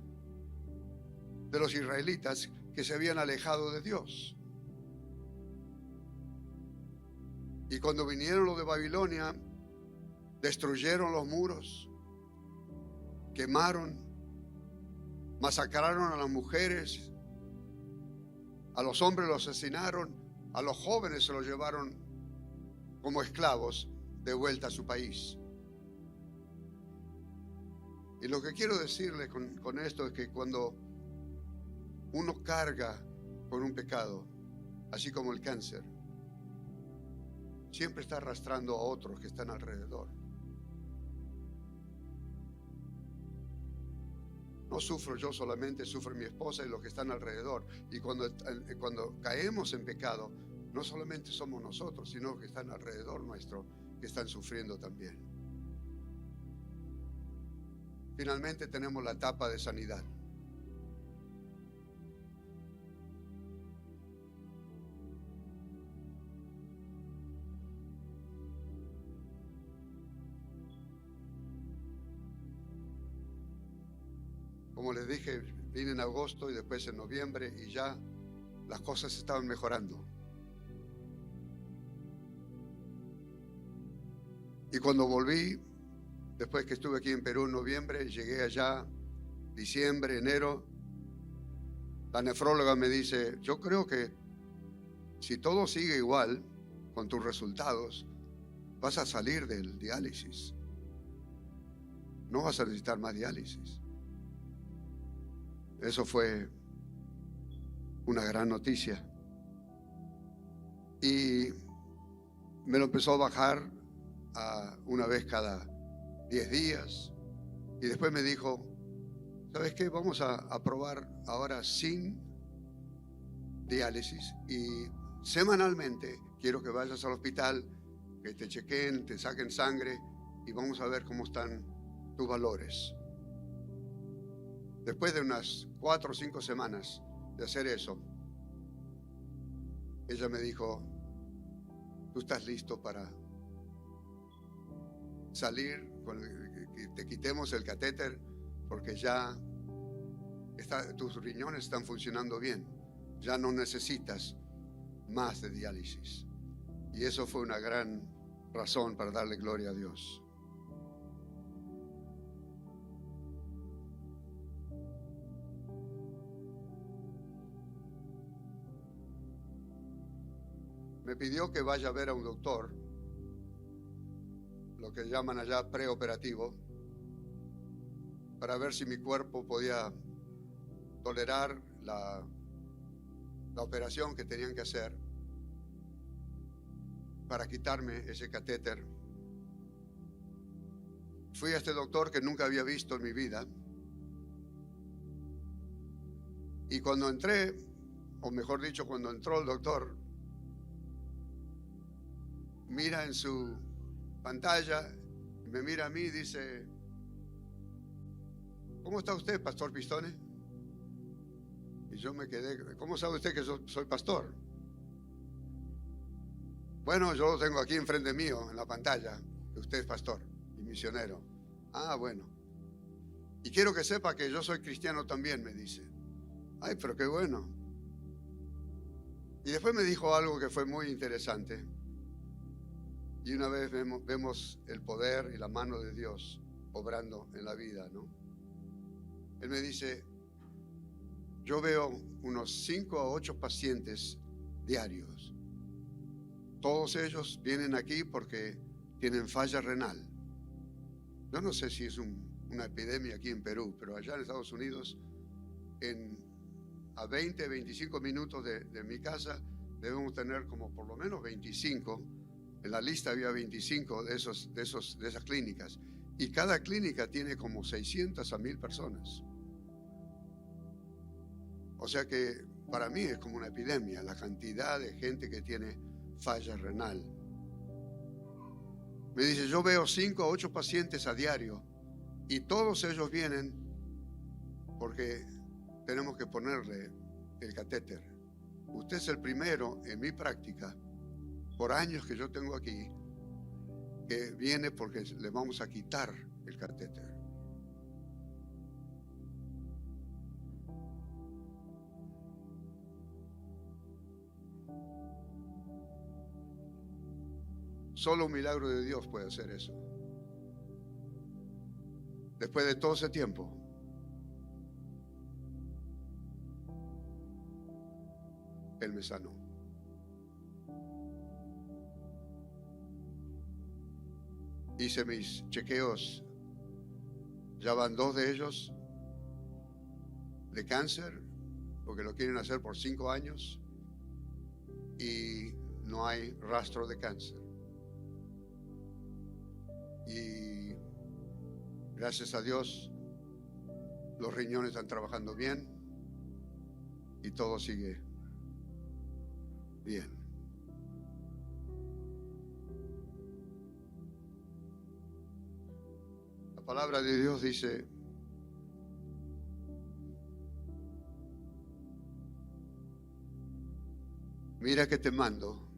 de los israelitas que se habían alejado de Dios. Y cuando vinieron los de Babilonia, destruyeron los muros, quemaron, masacraron a las mujeres, a los hombres los asesinaron, a los jóvenes se los llevaron como esclavos de vuelta a su país. Y lo que quiero decirle con esto es que cuando uno carga con un pecado, así como el cáncer, siempre está arrastrando a otros que están alrededor. No sufro yo solamente, sufre mi esposa y los que están alrededor. Y cuando caemos en pecado, no solamente somos nosotros, sino los que están alrededor nuestro, que están sufriendo también. Finalmente tenemos la etapa de sanidad. Como les dije, vine en agosto y después en noviembre y ya las cosas estaban mejorando. Y cuando volví, después que estuve aquí en Perú en noviembre, llegué allá diciembre, enero, la nefróloga me dice, yo creo que si todo sigue igual con tus resultados, vas a salir del diálisis. No vas a necesitar más diálisis. Eso fue una gran noticia. Y me lo empezó a bajar a una vez cada 10 días. Y después me dijo, ¿sabes qué? Vamos a probar ahora sin diálisis. Y semanalmente quiero que vayas al hospital, que te chequeen, te saquen sangre y vamos a ver cómo están tus valores. Después de unas 4 o 5 semanas de hacer eso, ella me dijo, tú estás listo para salir, que te quitemos el catéter porque ya tus riñones están funcionando bien, ya no necesitas más de diálisis. Y eso fue una gran razón para darle gloria a Dios. Me pidió que vaya a ver a un doctor, lo que llaman allá preoperativo, para ver si mi cuerpo podía tolerar la operación que tenían que hacer. para quitarme ese catéter. Fui a este doctor que nunca había visto en mi vida. Y cuando entré, o mejor dicho, cuando entró el doctor, mira en su pantalla, me mira a mí y dice: ¿cómo está usted, Pastor Pistone? Y yo me quedé: ¿cómo sabe usted que yo soy pastor? Bueno, yo lo tengo aquí enfrente mío, en la pantalla, que usted es pastor y misionero. Ah, bueno. Y quiero que sepa que yo soy cristiano también, me dice. Ay, pero qué bueno. Y después me dijo algo que fue muy interesante. Y una vez vemos el poder y la mano de Dios obrando en la vida, ¿no? Él me dice: yo veo unos 5 a 8 pacientes diarios. Todos ellos vienen aquí porque tienen falla renal. Yo no sé si es una epidemia aquí en Perú, pero allá en Estados Unidos, a 20, 25 minutos de mi casa, debemos tener como por lo menos 25. En la lista había 25 de esas clínicas. Y cada clínica tiene como 600 a 1000 personas. O sea que para mí es como una epidemia la cantidad de gente que tiene falla renal. Me dice: yo veo 5 a 8 pacientes a diario y todos ellos vienen porque tenemos que ponerle el catéter. Usted es el primero en mi práctica, por años que yo tengo aquí, que viene porque le vamos a quitar el catéter. Solo un milagro de Dios puede hacer eso. Después de todo ese tiempo, Él me sanó. Hice mis chequeos, ya van 2 de ellos de cáncer, porque lo quieren hacer por 5 años y no hay rastro de cáncer. Y gracias a Dios los riñones están trabajando bien y todo sigue bien. La palabra de Dios dice: mira que te mando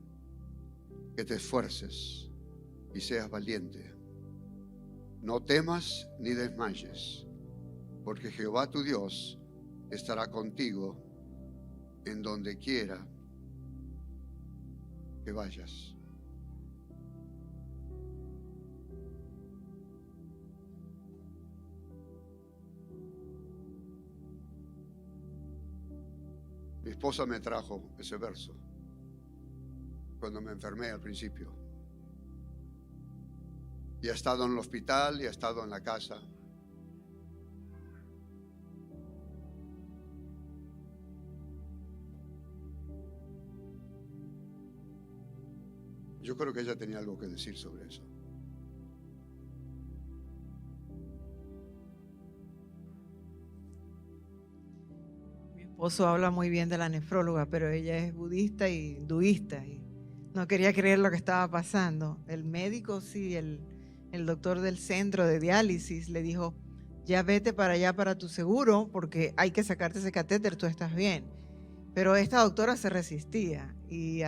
que te esfuerces y seas valiente. No temas ni desmayes, porque Jehová tu Dios estará contigo en donde quiera que vayas. Mi esposa me trajo ese verso cuando me enfermé al principio. Y ha estado en el hospital y ha estado en la casa. Yo creo que ella tenía algo que decir sobre eso. Mi esposo habla muy bien de la nefróloga, pero ella es budista y hinduista y no quería creer lo que estaba pasando. El médico, sí, el doctor del centro de diálisis le dijo: ya vete para allá para tu seguro porque hay que sacarte ese catéter, tú estás bien. Pero esta doctora se resistía y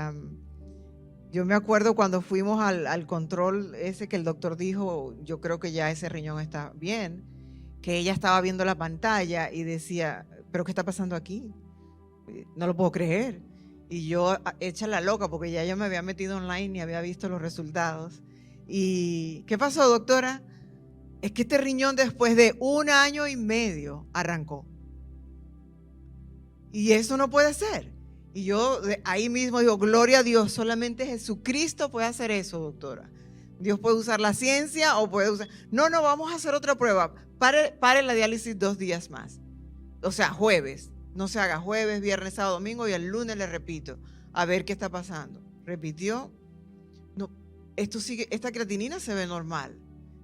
yo me acuerdo cuando fuimos al control ese que el doctor dijo: yo creo que ya ese riñón está bien, que ella estaba viendo la pantalla y decía: ¿pero qué está pasando aquí? No lo puedo creer. Y yo hecha la loca porque ya yo me había metido online y había visto los resultados. ¿Y qué pasó, doctora? Es que este riñón después de 1 año y medio arrancó. Y eso no puede ser. Y yo ahí mismo digo: gloria a Dios, solamente Jesucristo puede hacer eso, doctora. Dios puede usar la ciencia o puede usar... No, vamos a hacer otra prueba. Pare la diálisis 2 días más. O sea, jueves. No se haga jueves, viernes, sábado, domingo y el lunes le repito. A ver qué está pasando. Repitió. esta creatinina se ve normal.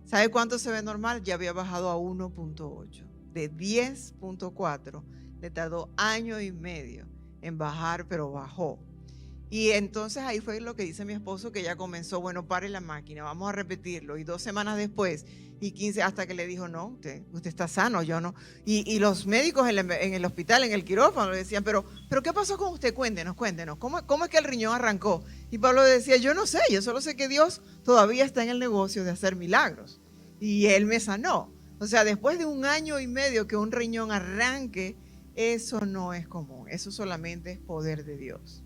¿Sabe cuánto se ve normal? Ya había bajado a 1.8. De 10.4 le tardó año y medio en bajar, pero bajó. Y entonces ahí fue lo que dice mi esposo, que ya comenzó, bueno, pare la máquina, vamos a repetirlo. Y 2 semanas después, y 15, hasta que le dijo, no, usted está sano, yo no. Y los médicos en el hospital, en el quirófano, le decían, pero ¿qué pasó con usted? Cuéntenos, ¿cómo es que el riñón arrancó? Y Pablo decía, yo no sé, yo solo sé que Dios todavía está en el negocio de hacer milagros. Y Él me sanó. O sea, después de 1 año y medio que un riñón arranque, eso no es común, eso solamente es poder de Dios.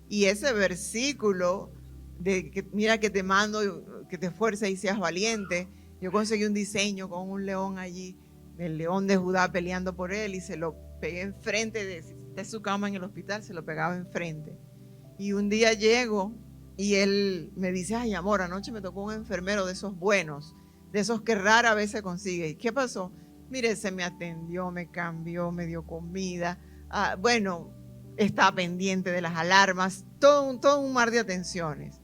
Y ese versículo de que mira que te mando, que te esfuerces y seas valiente, yo conseguí un diseño con un león allí, el león de Judá peleando por él, y se lo pegué enfrente de su cama en el hospital, se lo pegaba enfrente. Y un día llego y él me dice, ay amor, anoche me tocó un enfermero de esos buenos, de esos que rara vez se consigue. ¿Y qué pasó? Mire, se me atendió, me cambió, me dio comida, bueno, estaba pendiente de las alarmas, todo un mar de atenciones.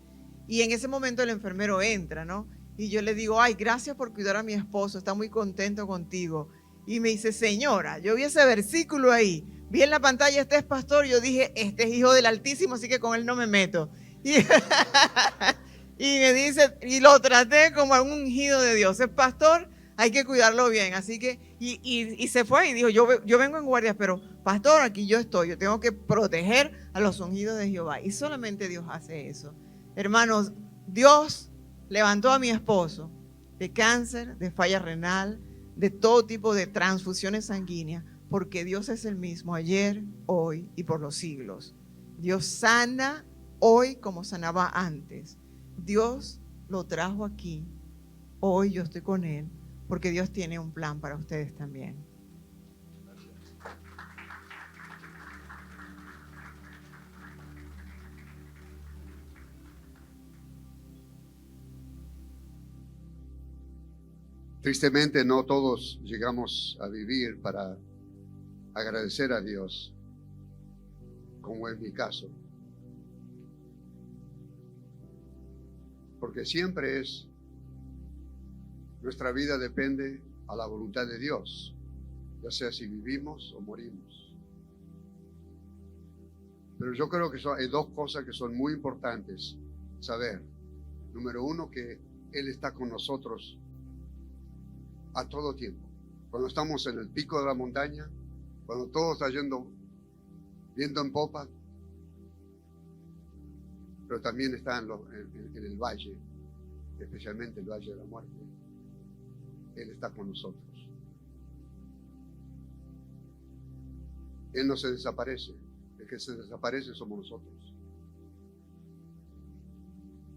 Y en ese momento el enfermero entra, ¿no? Y yo le digo, ay, gracias por cuidar a mi esposo, está muy contento contigo. Y me dice, señora, yo vi ese versículo ahí, vi en la pantalla, este es pastor, yo dije, este es hijo del Altísimo, así que con él no me meto. Y me dice, y lo traté como a un ungido de Dios, es pastor, hay que cuidarlo bien. Así que, y se fue y dijo, yo vengo en guardias, pero pastor, aquí yo estoy, yo tengo que proteger a los ungidos de Jehová. Y solamente Dios hace eso. Hermanos, Dios levantó a mi esposo de cáncer, de falla renal, de todo tipo de transfusiones sanguíneas, porque Dios es el mismo ayer, hoy y por los siglos. Dios sana hoy como sanaba antes. Dios lo trajo aquí. Hoy yo estoy con Él, porque Dios tiene un plan para ustedes también. Tristemente no todos llegamos a vivir para agradecer a Dios, como es mi caso. Porque siempre nuestra vida depende a la voluntad de Dios, ya sea si vivimos o morimos. Pero yo creo que hay 2 cosas que son muy importantes saber. Número 1, que Él está con nosotros a todo tiempo. Cuando estamos en el pico de la montaña, cuando todo está viento en popa, pero también está en el valle, especialmente el valle de la muerte. Él está con nosotros. Él no se desaparece. El que se desaparece somos nosotros.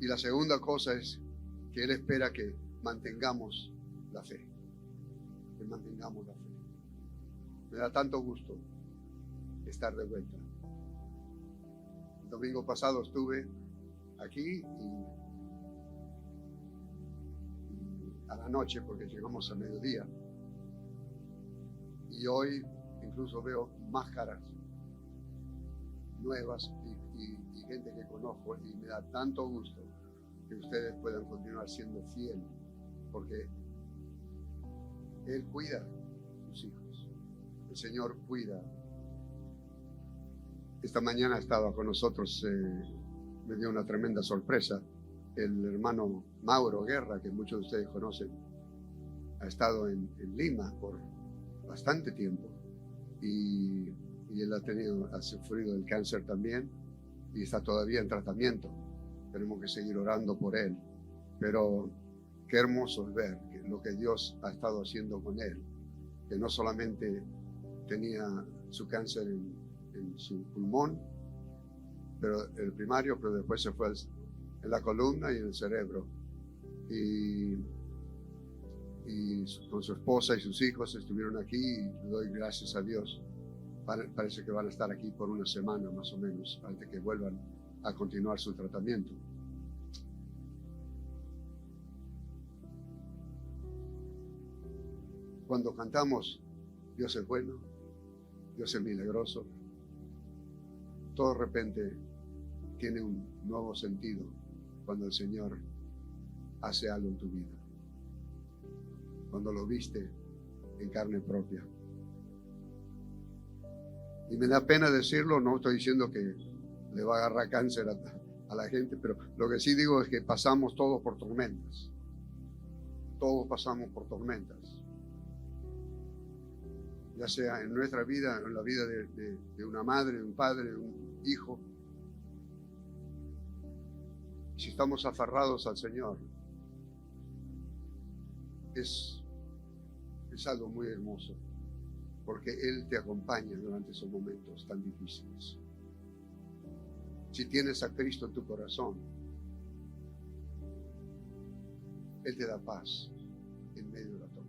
Y la segunda cosa es que Él espera que mantengamos la fe. Que mantengamos la fe. Me da tanto gusto estar de vuelta. El domingo pasado estuve aquí y a la noche, porque llegamos a mediodía, y hoy incluso veo más caras nuevas y gente que conozco, y me da tanto gusto que ustedes puedan continuar siendo fieles, porque Él cuida a sus hijos. El Señor cuida. Esta mañana estaba con nosotros, me dio una tremenda sorpresa, el hermano Mauro Guerra, que muchos de ustedes conocen. Ha estado en Lima por bastante tiempo y él ha sufrido el cáncer también y está todavía en tratamiento. Tenemos que seguir orando por él, pero qué hermoso es ver lo que Dios ha estado haciendo con él, que no solamente tenía su cáncer en su pulmón, pero el primario, pero después se fue en la columna y en el cerebro, y con su esposa y sus hijos estuvieron aquí, y le doy gracias a Dios. Parece que van a estar aquí por 1 semana más o menos, antes que vuelvan a continuar su tratamiento. Cuando cantamos Dios es bueno, Dios es milagroso, todo de repente tiene un nuevo sentido cuando el Señor hace algo en tu vida, cuando lo viste en carne propia. Y me da pena decirlo, no estoy diciendo que le va a agarrar cáncer a la gente, pero lo que sí digo es que pasamos todos por tormentas. Todos pasamos por tormentas. Ya sea en nuestra vida, en la vida de una madre, de un padre, de un hijo. Si estamos aferrados al Señor, es algo muy hermoso, porque Él te acompaña durante esos momentos tan difíciles. Si tienes a Cristo en tu corazón, Él te da paz en medio de la tormenta.